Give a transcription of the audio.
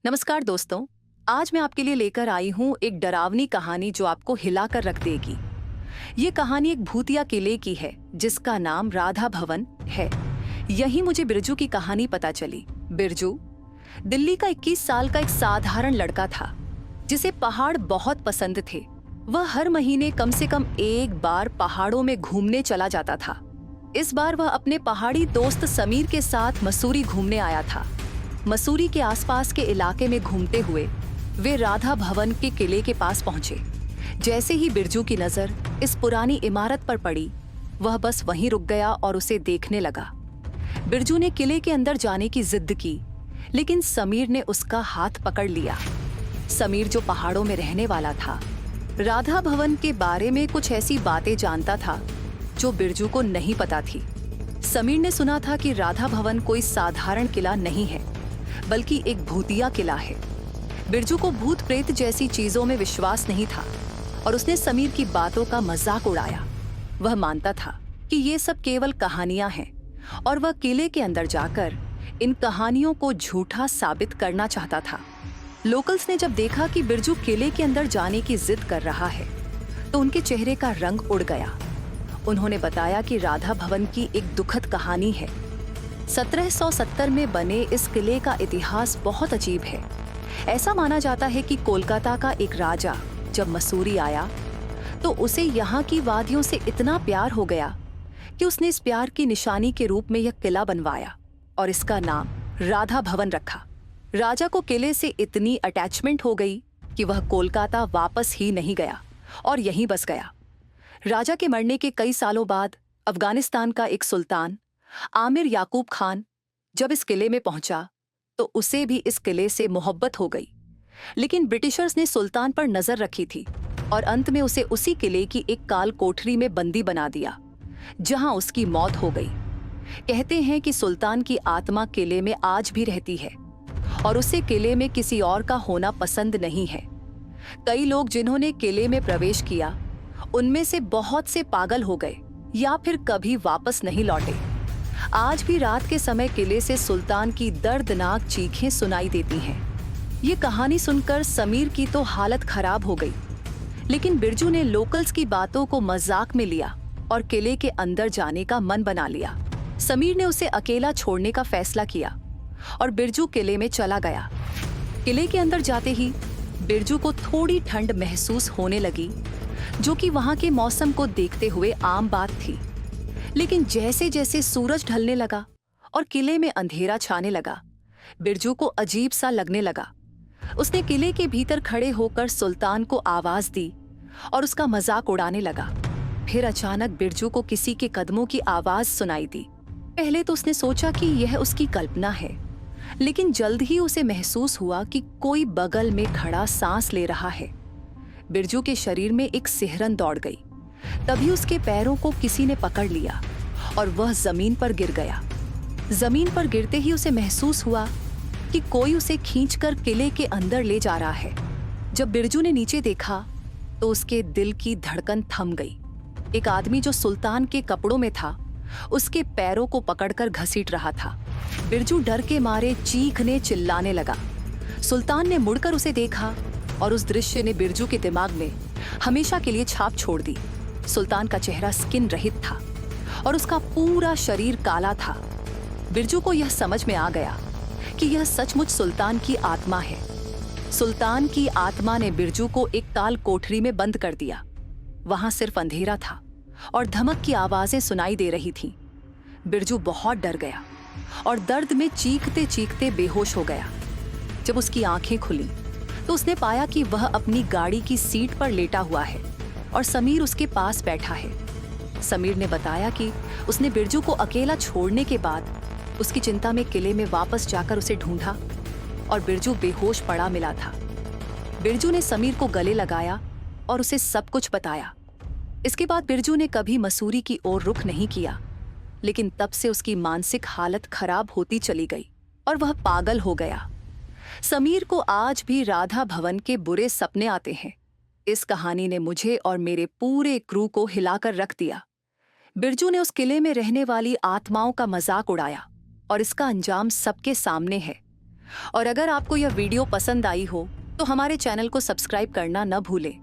नमस्कार दोस्तों। आज मैं आपके लिए लेकर आई हूँ एक डरावनी कहानी जो आपको हिलाकर रख देगी। ये कहानी एक भूतिया किले की है जिसका नाम राधा भवन है। यही मुझे बिरजू की कहानी पता चली। बिरजू दिल्ली का 21 साल का एक साधारण लड़का था जिसे पहाड़ बहुत पसंद थे। वह हर महीने कम से कम एक बार पहाड़ों में घूमने चला जाता था। इस बार वह अपने पहाड़ी दोस्त समीर के साथ मसूरी घूमने आया था। मसूरी के आसपास के इलाके में घूमते हुए वे राधा भवन के किले के पास पहुंचे। जैसे ही बिरजू की नजर इस पुरानी इमारत पर पड़ी, वह बस वहीं रुक गया और उसे देखने लगा। बिरजू ने किले के अंदर जाने की जिद की, लेकिन समीर ने उसका हाथ पकड़ लिया। समीर जो पहाड़ों में रहने वाला था, राधा भवन के बारे में कुछ ऐसी बातें जानता था जो बिरजू को नहीं पता थी। समीर ने सुना था कि राधा भवन कोई साधारण किला नहीं है, बल्कि एक भूतिया किला है। बिरजू को भूत प्रेत जैसी चीजों में विश्वास नहीं था और उसने समीर की बातों का मजाक उड़ाया। वह मानता था कि ये सब केवल कहानियां हैं और वह किले के अंदर जाकर इन कहानियों को झूठा साबित करना चाहता था। लोकल्स ने जब देखा कि बिरजू किले के अंदर जाने की जिद कर रहा है, तो उनके चेहरे का रंग उड़ गया। उन्होंने बताया कि राधा भवन की एक दुखद कहानी है। 1770 में बने इस किले का इतिहास बहुत अजीब है। ऐसा माना जाता है कि कोलकाता का एक राजा जब मसूरी आया तो उसे यहाँ की वादियों से इतना प्यार हो गया कि उसने इस प्यार की निशानी के रूप में यह किला बनवाया और इसका नाम राधा भवन रखा। राजा को किले से इतनी अटैचमेंट हो गई कि वह कोलकाता वापस ही नहीं गया और यहीं बस गया। राजा के मरने के कई सालों बाद अफगानिस्तान का एक सुल्तान आमिर याकूब खान जब इस किले में पहुंचा तो उसे भी इस किले से मोहब्बत हो गई। लेकिन ब्रिटिशर्स ने सुल्तान पर नजर रखी थी और अंत में उसे उसी किले की एक काल कोठरी में बंदी बना दिया, जहां उसकी मौत हो गई। कहते हैं कि सुल्तान की आत्मा किले में आज भी रहती है और उसे किले में किसी और का होना पसंद नहीं है। कई लोग जिन्होंने किले में प्रवेश किया, उनमें से बहुत से पागल हो गए या फिर कभी वापस नहीं लौटे। आज भी रात के समय किले से सुल्तान की दर्दनाक चीखें सुनाई देती हैं। ये कहानी सुनकर समीर की तो हालत खराब हो गई, लेकिन बिरजू ने लोकल्स की बातों को मजाक में लिया और किले के अंदर जाने का मन बना लिया। समीर ने उसे अकेला छोड़ने का फैसला किया और बिरजू किले में चला गया। किले के अंदर जाते ही बिरजू को थोड़ी ठंड महसूस होने लगी, जो कि वहां के मौसम को देखते हुए आम बात थी। लेकिन जैसे जैसे सूरज ढलने लगा और किले में अंधेरा छाने लगा, बिरजू को अजीब सा लगने लगा। उसने किले के भीतर खड़े होकर सुल्तान को आवाज दी और उसका मजाक उड़ाने लगा। फिर अचानक बिरजू को किसी के कदमों की आवाज सुनाई दी। पहले तो उसने सोचा कि यह उसकी कल्पना है, लेकिन जल्द ही उसे महसूस हुआ कि कोई बगल में खड़ा सांस ले रहा है। बिरजू के शरीर में एक सिहरन दौड़ गई। तभी उसके पैरों को किसी ने पकड़ लिया और वह जमीन पर गिर गया। जमीन पर गिरते ही उसे महसूस हुआ कि कोई उसे खींचकर किले के अंदर ले जा रहा है। जब बिरजू ने नीचे देखा तो उसके दिल की धड़कन थम गई। एक आदमी जो सुल्तान के कपड़ों में था, उसके पैरों को पकड़कर घसीट रहा था। बिरजू डर के मारे चीखने चिल्लाने लगा। सुल्तान ने मुड़कर उसे देखा और उस दृश्य ने बिरजू के दिमाग में हमेशा के लिए छाप छोड़ दी। सुल्तान का चेहरा स्किन रहित था और उसका पूरा शरीर काला था। बिरजू को यह समझ में आ गया कि यह सचमुच सुल्तान की आत्मा है। सुल्तान की आत्मा ने बिरजू को एक काल कोठरी में बंद कर दिया। वहां सिर्फ अंधेरा था और धमक की आवाजें सुनाई दे रही थीं। बिरजू बहुत डर गया और दर्द में चीखते चीखते बेहोश हो गया। जब उसकी आंखें खुली तो उसने पाया कि वह अपनी गाड़ी की सीट पर लेटा हुआ है और समीर उसके पास बैठा है। समीर ने बताया कि उसने बिरजू को अकेला छोड़ने के बाद उसकी चिंता में किले में वापस जाकर उसे ढूंढा और बिरजू बेहोश पड़ा मिला था। बिरजू ने समीर को गले लगाया और उसे सब कुछ बताया। इसके बाद बिरजू ने कभी मसूरी की ओर रुख नहीं किया, लेकिन तब से उसकी मानसिक हालत खराब होती चली गई और वह पागल हो गया। समीर को आज भी राधा भवन के बुरे सपने आते हैं। इस कहानी ने मुझे और मेरे पूरे क्रू को हिलाकर रख दिया। बिरजू ने उस किले में रहने वाली आत्माओं का मजाक उड़ाया और इसका अंजाम सबके सामने है। और अगर आपको यह वीडियो पसंद आई हो तो हमारे चैनल को सब्सक्राइब करना न भूलें।